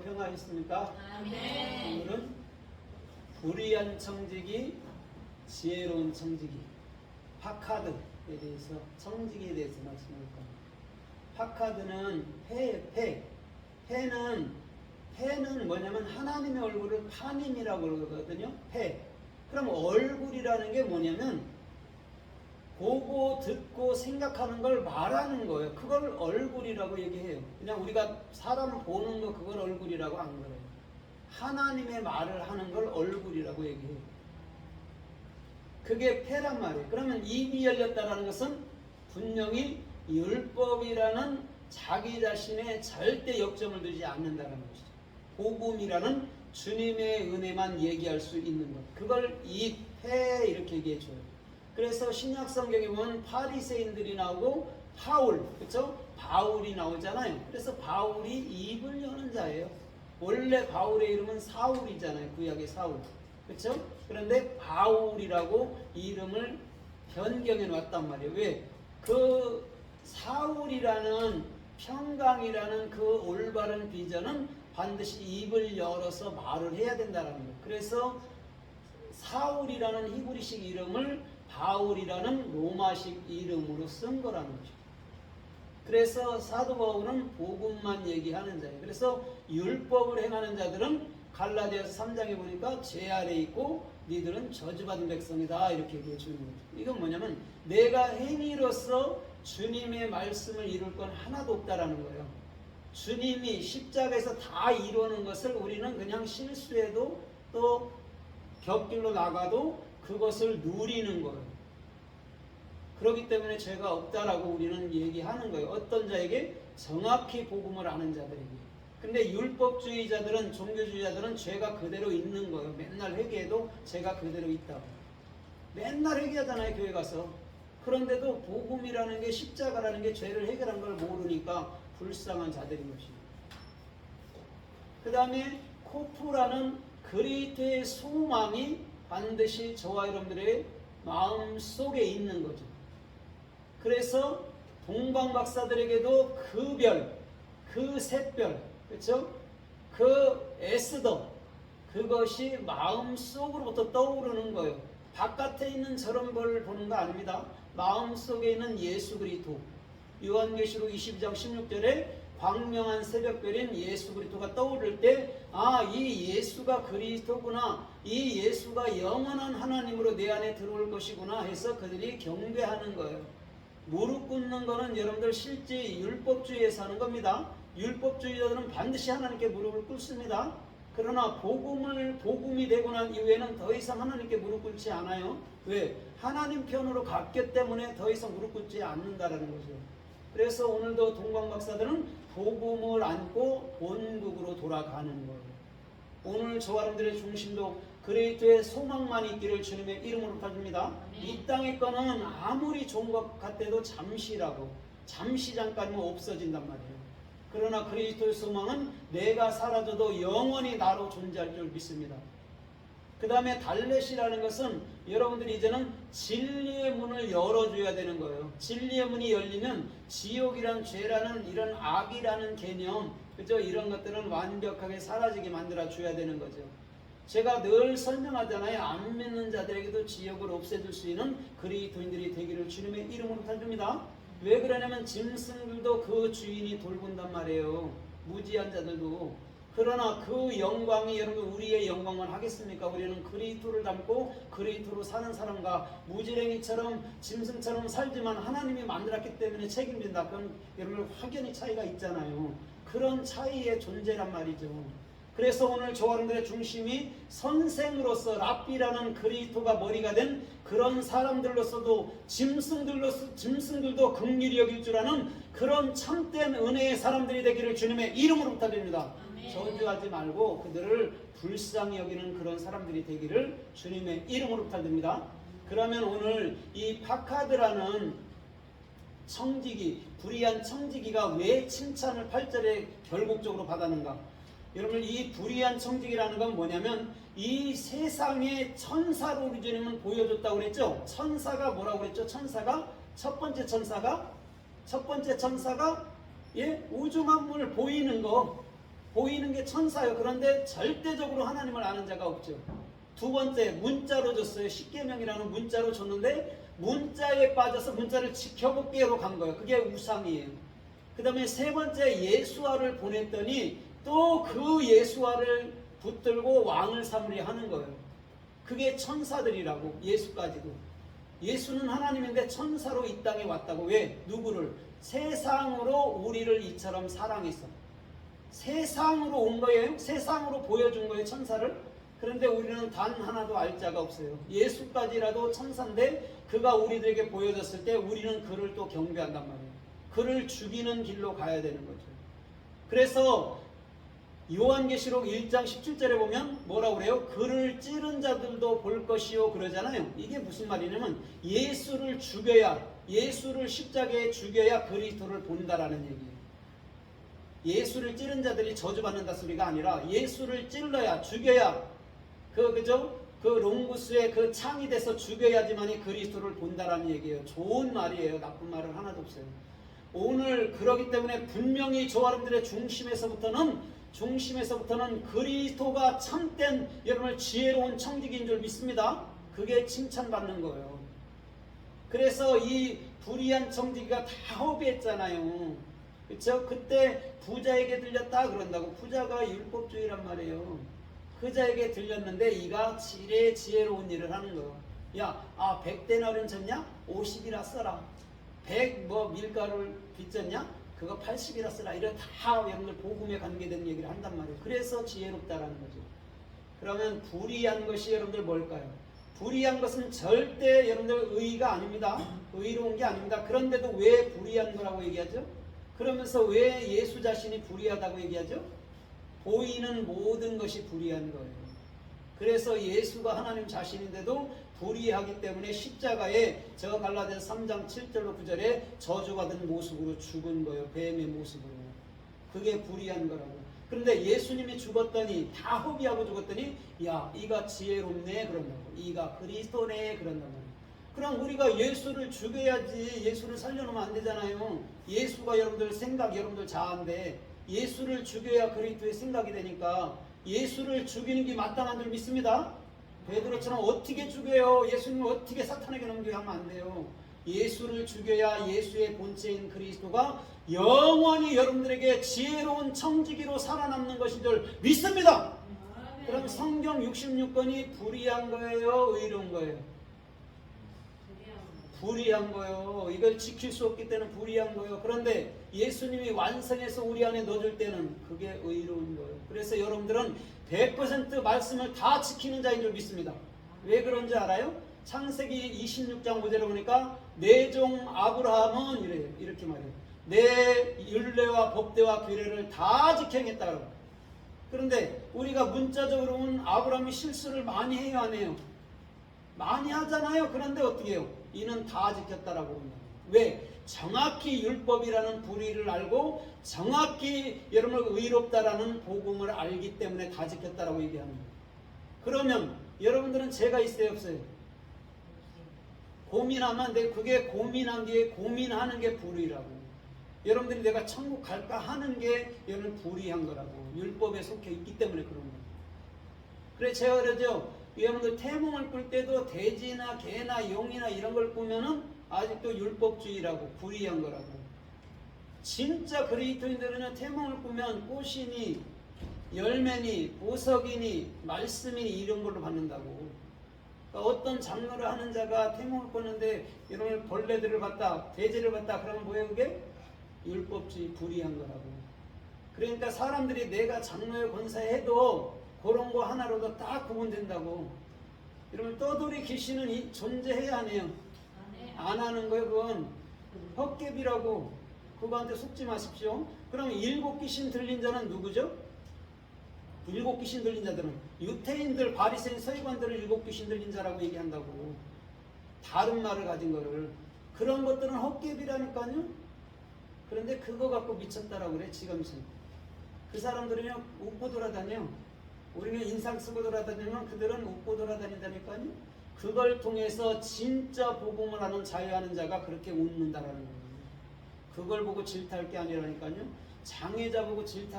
평화했습니까? 아멘. 오늘은 불의한 청지기, 지혜로운 청지기, 파카드에 대해서, 청지기에 대해서 말씀할 겁니다. 파카드는 패는 뭐냐면 하나님의 얼굴을 파님이라고 그러거든요. 패. 그럼 얼굴이라는 게 뭐냐면 보고 듣고 생각하는 걸 말하는 거예요. 그걸 얼굴이라고 얘기해요. 그냥 우리가 사람 보는 거 그걸 얼굴이라고 안 그래요. 하나님의 말을 하는 걸 얼굴이라고 얘기해요. 그게 패란 말이에요. 그러면 입이 열렸다는 것은 분명히 율법이라는 자기 자신의 절대 역점을 두지 않는다는 것이죠. 복음이라는 주님의 은혜만 얘기할 수 있는 것. 그걸 패 이렇게 얘기해 줘요. 그래서 신약 성경에 보면 바리새인들이 나오고 그렇죠? 바울이 나오잖아요. 그래서 바울이 입을 여는 자예요. 원래 바울의 이름은 사울이잖아요. 구약의 사울. 그렇죠? 그런데 바울이라고 이름을 변경해 놨단 말이에요. 왜? 그 사울이라는 평강이라는 그 올바른 비전은 반드시 입을 열어서 말을 해야 된다는 거예요. 그래서 사울이라는 히브리식 이름을 바울이라는 로마식 이름으로 쓴 거라는 거죠. 그래서 사도 바울은 복음만 얘기하는 자예요. 그래서 율법을 행하는 자들은 갈라디아서 3장에 보니까 죄 아래 있고 니들은 저주받은 백성이다 이렇게 얘기해 주는 거죠. 이건 뭐냐면 내가 행위로서 주님의 말씀을 이룰 건 하나도 없다라는 거예요. 주님이 십자가에서 다 이루는 것을 우리는 그냥 실수해도 또 곁길로 나가도 그것을 누리는 거예요. 그렇기 때문에 죄가 없다라고 우리는 얘기하는 거예요. 어떤 자에게? 정확히 복음을 아는 자들에게. 근데 율법주의자들은, 종교주의자들은 죄가 그대로 있는 거예요. 맨날 회개해도 죄가 그대로 있다고. 맨날 회개하잖아요, 교회 가서. 그런데도 복음이라는 게, 십자가라는 게 죄를 해결한 걸 모르니까 불쌍한 자들인 것입니다. 그 다음에 코프라는 그리스도의 소망이 반드시 저와 여러분들의 마음 속에 있는 거죠. 그래서 동방박사들에게도 그 별, 그 샛별, 그렇죠? 그 에스더, 그것이 마음 속으로부터 떠오르는 거예요. 바깥에 있는 저런 걸 보는 거 아닙니다. 마음 속에 있는 예수 그리스도. 요한계시록 22장 16절에 광명한 새벽별인 예수 그리스도가 떠오를 때, 이 예수가 그리스도구나, 이 예수가 영원한 하나님으로 내 안에 들어올 것이구나 해서 그들이 경배하는 거예요. 무릎 꿇는 거는 여러분들 실제 율법주의에서 하는 겁니다. 율법주의자들은 반드시 하나님께 무릎을 꿇습니다. 그러나 복음이 되고 난 이후에는 더 이상 하나님께 무릎 꿇지 않아요. 왜? 하나님 편으로 갔기 때문에 더 이상 무릎 꿇지 않는다라는 거죠. 그래서 오늘도 동방박사들은 복음을 안고 본국으로 돌아가는 거예요. 오늘 저와 여러분들의 중심도 그리스도의 소망만 있기를 주님의 이름으로 부탁드립니다. 이 땅의 거는 아무리 좋은 것 같아도 잠시라고, 잠시 잠깐이면 없어진단 말이에요. 그러나 그리스도의 소망은 내가 사라져도 영원히 나로 존재할 줄 믿습니다. 그 다음에 달렛이라는 것은 여러분들이 이제는 진리의 문을 열어줘야 되는 거예요. 진리의 문이 열리면 지옥이란 죄라는 이런 악이라는 개념, 그죠? 이런 것들은 완벽하게 사라지게 만들어줘야 되는 거죠. 제가 늘 설명하잖아요. 안 믿는 자들에게도 지옥을 없애줄 수 있는 그리스도인들이 되기를 주님의 이름으로 부탁드립니다. 왜 그러냐면 짐승들도 그 주인이 돌본단 말이에요. 무지한 자들도. 그러나 그 영광이 여러분 우리의 영광만 하겠습니까? 우리는 그리스도를 닮고 그리스도로 사는 사람과 무지랭이처럼 짐승처럼 살지만 하나님이 만들었기 때문에 책임진다. 그건 여러분 확연히 차이가 있잖아요. 그런 차이의 존재란 말이죠. 그래서 오늘 저와 여러분들의 중심이 선생으로서 랍비라는 그리스도가 머리가 된 그런 사람들로서도 짐승들도 긍휼히 여길 줄 아는 그런 참된 은혜의 사람들이 되기를 주님의 이름으로 부탁드립니다. 저주하지 말고 그들을 불쌍히 여기는 그런 사람들이 되기를 주님의 이름으로 부탁드립니다. 그러면 오늘 이 파카드라는 청지기, 불의한 청지기가 왜 칭찬을 8절에 결국적으로 받았는가? 여러분 이 불의한 청지기라는 건 뭐냐면 이 세상의 천사로 우리 주님은 보여줬다고 그랬죠. 천사가 뭐라고 그랬죠? 천사가 첫 번째 천사가 우주 만물 보이는 거 보이는 게 천사예요. 그런데 절대적으로 하나님을 아는 자가 없죠. 두 번째, 문자로 줬어요. 십계명이라는 문자로 줬는데 문자에 빠져서 문자를 지켜볼게요로 간 거예요. 그게 우상이에요. 그 다음에 세 번째, 예수아를 보냈더니 또 그 예수아를 붙들고 왕을 삼으려 하는 거예요. 그게 천사들이라고. 예수까지도. 예수는 하나님인데 천사로 이 땅에 왔다고. 왜? 누구를? 세상으로 우리를 이처럼 사랑했어. 세상으로 온 거예요. 세상으로 보여준 거예요, 천사를. 그런데 우리는 단 하나도 알 자가 없어요. 예수까지라도 천사인데 그가 우리들에게 보여졌을 때 우리는 그를 또 경배한단 말이에요. 그를 죽이는 길로 가야 되는 거죠. 그래서 요한계시록 1장 17절에 보면 뭐라고 그래요? 그를 찌른 자들도 볼 것이요 그러잖아요. 이게 무슨 말이냐면 예수를 죽여야, 예수를 십자가에 죽여야 그리스도를 본다라는 얘기예요. 예수를 찌른 자들이 저주받는다 소리가 아니라 예수를 찔러야, 죽여야, 그죠? 그 롱구스의 그 창이 돼서 죽여야지만이 그리스도를 본다라는 얘기예요. 좋은 말이에요. 나쁜 말은 하나도 없어요. 오늘 그러기 때문에 분명히 저 여러분들의 중심에서부터는 그리스도가 참된 여러분을 지혜로운 청지기인 줄 믿습니다. 그게 칭찬받는 거예요. 그래서 이 불의한 청지기가 다 허비했잖아요. 그렇죠? 그때 부자에게 들렸다 그런다고. 부자가 율법주의란 말이에요. 그 자에게 들렸는데 이가 지혜로운 일을 하는 거예요. 야, 100데나리온 졌냐? 50이라 써라. 100 밀가루를 빚졌냐? 그거 80이라 써라. 이런 다 여러분들 복음에 관계된 얘기를 한단 말이에요. 그래서 지혜롭다라는 거죠. 그러면 불의한 것이 여러분들 뭘까요? 불의한 것은 절대 여러분들 의의가 아닙니다. 의로운 게 아닙니다. 그런데도 왜 불의한 거라고 얘기하죠? 그러면서 왜 예수 자신이 불의하다고 얘기하죠? 보이는 모든 것이 불의한 거예요. 그래서 예수가 하나님 자신인데도 불의하기 때문에 십자가에 저 갈라디아서 3장 7절로 9절에 저주받은 모습으로 죽은 거예요. 뱀의 모습으로. 그게 불의한 거라고. 그런데 예수님이 죽었더니 다 허비하고 죽었더니 야, 이가 지혜롭네 그런다고. 이가 그리스도네 그런단 말이에요. 그럼 우리가 예수를 죽여야지. 예수를 살려놓으면 안 되잖아요. 예수가 여러분들 생각, 여러분들 자아인데 예수를 죽여야 그리스도의 생각이 되니까 예수를 죽이는 게 마땅한 줄 믿습니다. 베드로처럼 어떻게 죽여요? 예수님을 어떻게 사탄에게 넘겨야 하면 안 돼요. 예수를 죽여야 예수의 본체인 그리스도가 영원히 여러분들에게 지혜로운 청지기로 살아남는 것인 줄 믿습니다. 그럼 성경 66권이 불의한 거예요? 의로운 거예요? 불의한 거예요. 이걸 지킬 수 없기 때문에 불의한 거예요. 그런데 예수님이 완성해서 우리 안에 넣어줄 때는 그게 의로운 거예요. 그래서 여러분들은 100% 말씀을 다 지키는 자인 줄 믿습니다. 왜 그런지 알아요? 창세기 26장 5절에 보니까 내 종 아브라함은 이래요. 이렇게 말해요. 내 율례와 법대와 규례를 다 지켜야겠다. 그런데 우리가 문자적으로 보면 아브라함이 실수를 많이 해요, 안 해요? 많이 하잖아요. 그런데 어떻게 해요? 이는 다 지켰다라고 합니다. 왜? 정확히 율법이라는 불의를 알고 정확히 여러분을 의롭다라는 복음을 알기 때문에 다 지켰다라고 얘기하는 거예요. 그러면 여러분들은 죄가 있어요, 없어요? 고민하면 돼. 그게 고민한 게 고민하는 게 불의라고. 여러분들이 내가 천국 갈까 하는 게 여러분 불의한 거라고. 율법에 속해 있기 때문에 그런 거예요. 그래 제가 그러죠. 여러분들 태몽을 꿀 때도 돼지나 개나 용이나 이런 걸 꾸면은 아직도 율법주의라고, 불의한 거라고. 진짜 그리스도인들은 태몽을 꾸면 꽃이니 열매니 보석이니 말씀이니 이런 걸로 받는다고. 그러니까 어떤 장로를 하는 자가 태몽을 꾸는데 이런 벌레들을 봤다, 돼지를 봤다 그러면 뭐예요 그게? 율법주의, 불의한 거라고. 그러니까 사람들이 내가 장로의 권사에 해도 그런 거 하나로도 딱 구분된다고. 여러분 떠돌이 귀신은 존재해야 안 해요? 안 하는 거예요. 그건 헛개비라고. 그거한테 속지 마십시오. 그럼 7 귀신 들린 자는 누구죠? 7 귀신 들린 자들은 유태인들, 바리새인, 서기관들을 7 귀신 들린 자라고 얘기한다고. 다른 말을 가진 거를. 그런 것들은 헛개비라니까요. 그런데 그거 갖고 미쳤다라고 그래. 지금쯤 그 사람들은요 웃고 돌아다녀. 우리는 인상 쓰고 돌아다니면 그들은 웃고 돌아다닌다니까요. 그걸 통해서 진짜 복음을 하는 자유하는 자가 그렇게 웃는다라는 거예요. 그걸 보고 질타할 게 아니라니까요. 장애자 보고 질타